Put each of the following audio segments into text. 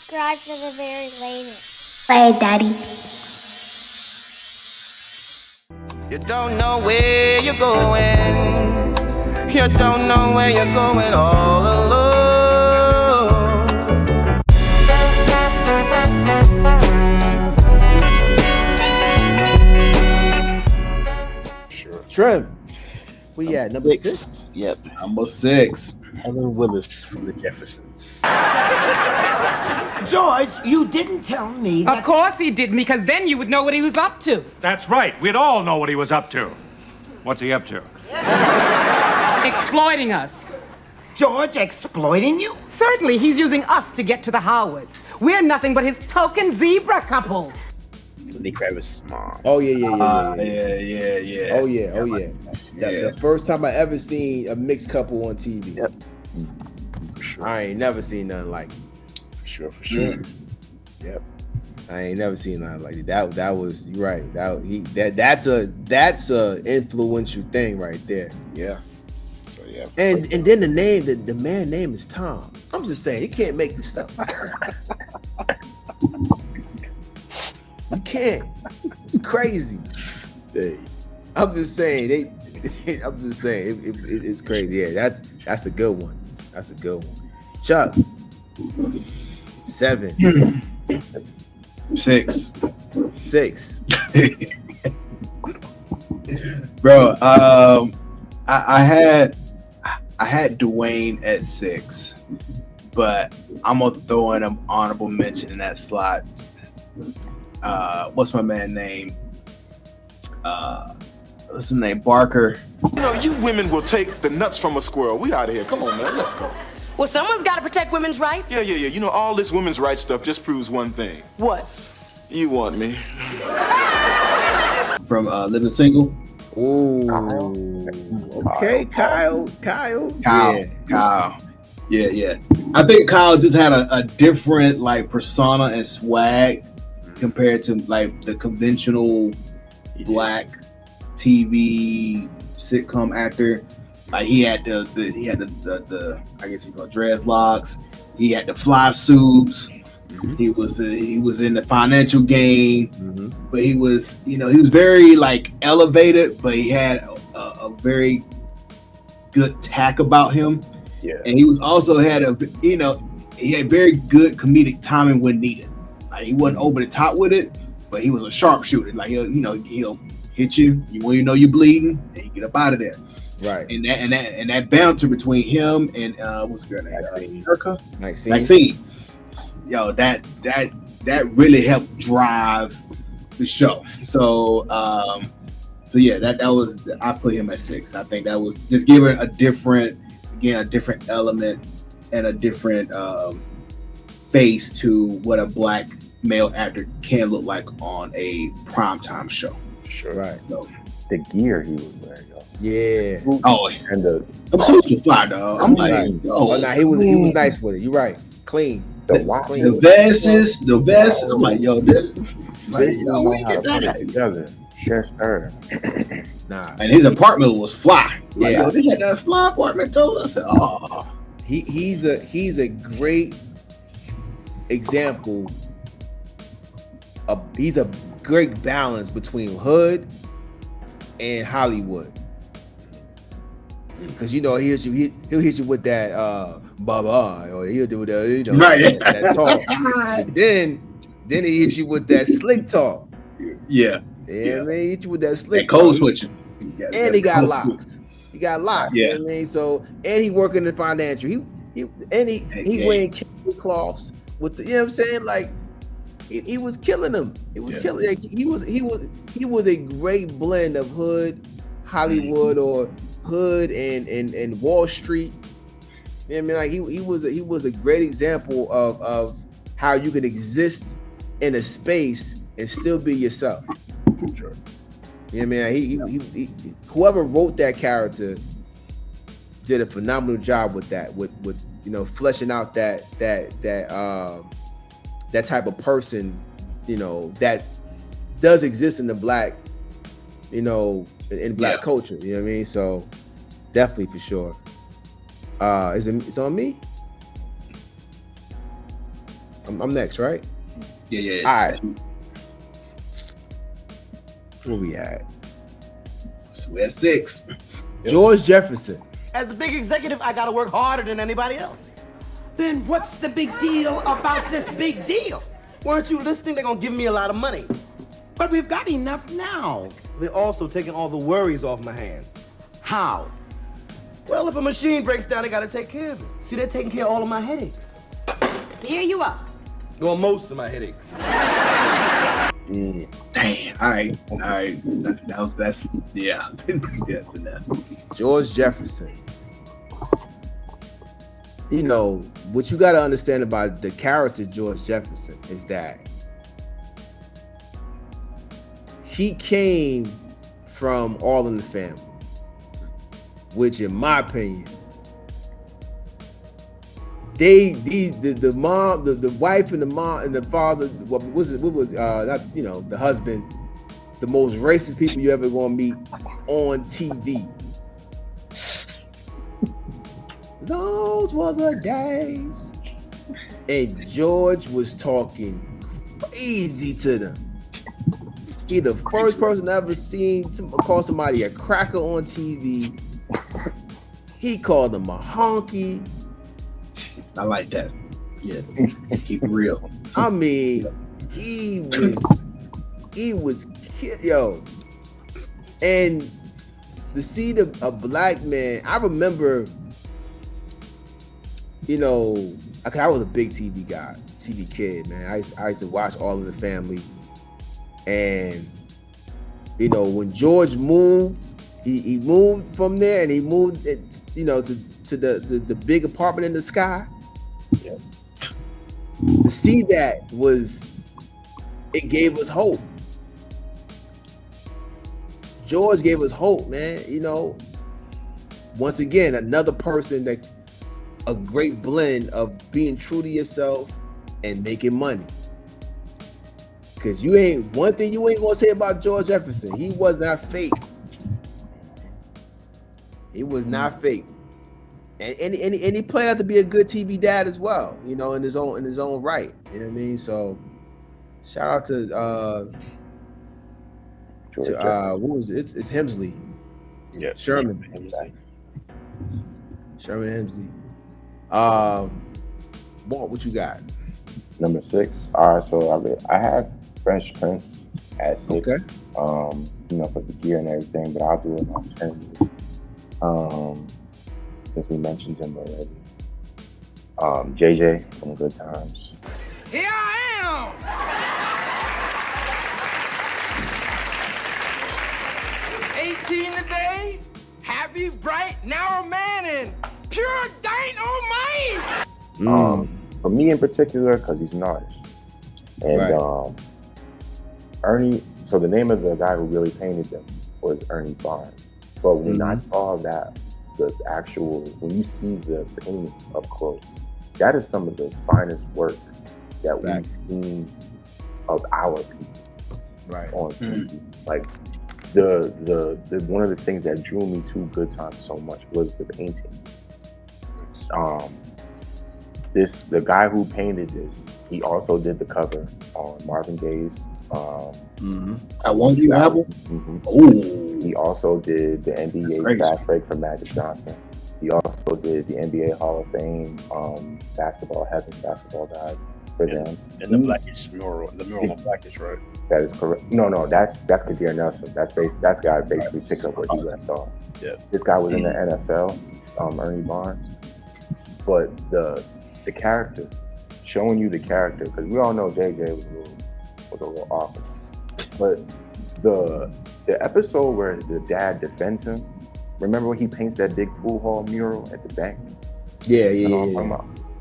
subscribe for the very latest. Bye, Daddy. You don't know where you're going. You don't know where you're going all alone. Sure. Trim. We at number six? Yep. Number 6. Helen Willis from the Jeffersons. George, you didn't tell me that... Of course he didn't, because then you would know what he was up to. That's right. We'd all know what he was up to. What's he up to? Exploiting us. George exploiting you? Certainly, he's using us to get to the Howards. We're nothing but his token zebra couple. Lenny Kravitz. Oh yeah. Yeah. Oh yeah. The first time I ever seen a mixed couple on TV. Yep. For sure. I ain't never seen nothing like it. For sure. Yep. I ain't never seen nothing like it. That was, you're right. That's a influential thing right there. Yeah. So yeah. And then the name, the man name is Tom. I'm just saying, you can't make this stuff. You can't. It's crazy. Hey. I'm just saying it's crazy. Yeah, that's a good one. That's a good one. Chuck. 7. 6. 6. Bro, I had Dwayne at 6, but I'm gonna throw in an honorable mention in that slot. What's my man name? What's his name? Barker. You know, you women will take the nuts from a squirrel. We out of here. Come on, man. Let's go. Well, someone's got to protect women's rights. Yeah. You know, all this women's rights stuff just proves one thing. What? You want me. From Living Single. Ooh. Okay, Kyle. Yeah. I think Kyle just had a different like persona and swag compared to like the conventional black TV sitcom actor. Like he had the I guess you call it dreadlocks. He had the fly suits. Mm-hmm. He was in the financial game, but he was very like elevated, but he had a very good tack about him. Yeah, and he was also had he had very good comedic timing when needed. Like he wasn't over the top with it, but he was a sharpshooter. Like he'll hit you when you know you're bleeding, and he get up out of there. Right. And that banter between him and what's her name? Erica? Maxine. Yo, that really helped drive the show. So yeah, that was, I put him at 6. I think that was just giving a different element and a different face to what a black male actor can look like on a primetime show. Sure. Right. So, the gear he was wearing. Yeah. Oh, and the suits was fly, dog. I'm like, right. He was nice with it. You're right. Clean. The vest. I'm like, yo, this. Like, yo, where you get that together? Sure. Nah. And his apartment was fly. Like, yeah. Yo, they had that fly apartment too. I said, oh. He's a great example. He's a great balance between hood and Hollywood. Because he'll hit you with that bye-bye, or he'll do that, right. that talk. But then he hits you with that slick talk. Yeah. Yeah, man, he hit you with that slick that code switching. And he got locks. He got locks. Yeah. You know what I mean? So, and he working in financial. He wearing cloths with the, you know what I'm saying? Like he was killing them. He was killing. Like, he was a great blend of hood, Hollywood, or hood and Wall Street. You know what I mean? Like he was a great example of how you can exist in a space and still be yourself. Sure. You know what I mean? He whoever wrote that character did a phenomenal job with that, with fleshing out that type of person, that does exist in the black, in black culture. You know what I mean? So definitely for sure. It's on me? I'm next, right? Yeah. All right. Where we at? So we're at 6. George Jefferson. As a big executive, I gotta work harder than anybody else. Then what's the big deal about this big deal? Weren't you listening? They're gonna give me a lot of money. But we've got enough now. They're also taking all the worries off my hands. How? Well, if a machine breaks down, they gotta take care of it. See, they're taking care of all of my headaches. Here you are. Well, most of my headaches. Damn. All right. That's yeah. That's enough. George Jefferson. You know, what you got to understand about the character George Jefferson is that he came from All in the Family, which in my opinion, the mom, the wife and the mom and the father, the husband, the most racist people you ever gonna meet on TV. Those were the days. And George was talking crazy to them. He the first person I ever seen call somebody a cracker on TV. He called them a honky. I like that. Yeah, keep it real. I mean, he was yo. And to see a black man, I remember, you know, I was a big TV kid, man. I used to watch All in the Family. And, you know, when George moved, he moved from there and he moved, you know, to the big apartment in the sky. Yeah. To see that it gave us hope. George gave us hope, man. You know, once again, another person that a great blend of being true to yourself and making money. Because one thing you ain't gonna say about George Jefferson, he was not fake. He was not fake. And he played out to be a good TV dad as well, you know, in his own right. You know what I mean? So shout out to what was it? It's Hemsley. Yeah. Sherman Hemsley. What you got? Number 6. All right, so I have Fresh Prince at 6. Okay. You know, for the gear and everything, but I'll do an alternative. Since we mentioned him already. JJ from Good Times. Here I am! 18 today, happy, bright, narrow man, and pure dynamite! For me in particular, because he's an artist. And Right. Ernie, so the name of the guy who really painted them was Ernie Barnes. But when I saw that, when you see the painting up close, that is some of the finest work that we've seen of our people on TV. Like the one of the things that drew me to Good Times so much was the paintings. The guy who painted this, he also did the cover on Marvin Gaye's I Want You album. Oh, he also did the NBA Fast Break for Magic Johnson. He also did the NBA Hall of Fame basketball guys for them. And the Blackish mural, the mural on Blackish, right? That is correct. No, that's Kadir Nelson. That guy basically picked up where he left off. Yeah. This guy was in the NFL, Ernie Barnes. But the character, showing you the character, because we all know JJ was a little off. But the episode where the dad defends him, remember when he paints that big pool hall mural at the bank? Yeah.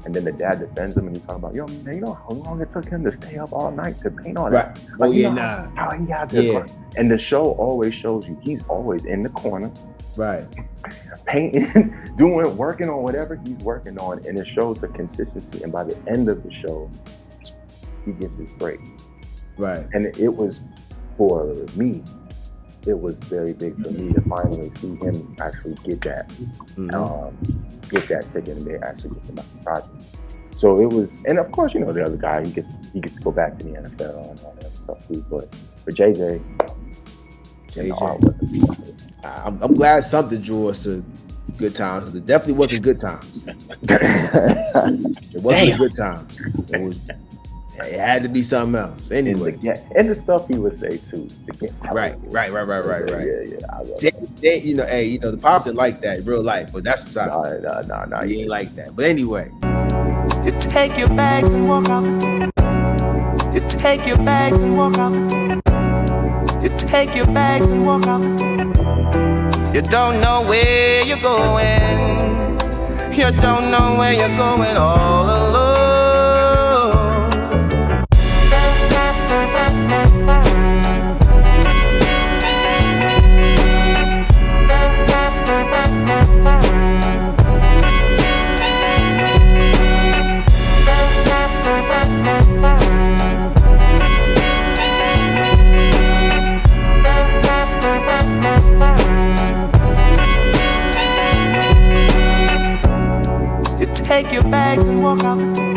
And then the dad defends him and he's talking about, yo, man, you know how long it took him to stay up all night to paint all that? Right. Like, how he had this. And the show always shows you he's always in the corner. Right. Painting, working on whatever he's working on, and it shows the consistency. And by the end of the show, he gets his break. Right. And it was, for me, it was very big for me to finally see him actually get that ticket and they actually get him out the project. So it was, and of course, you know, the other guy, he gets to go back to the NFL and all that stuff too. But for JJ, I'm glad something drew us to good times. It definitely wasn't good times. It wasn't good times. It had to be something else. Anyway, and the stuff he would say too. Right. Yeah. You know, hey, you know, the pops didn't like that in real life, but that's beside. No, he ain't like that. But anyway, You take your bags and walk out the door. You take your bags and walk out the door. You take your bags and walk out the door. You don't know where you're going. You don't know where you're going all alone. Take your bags and walk out the door.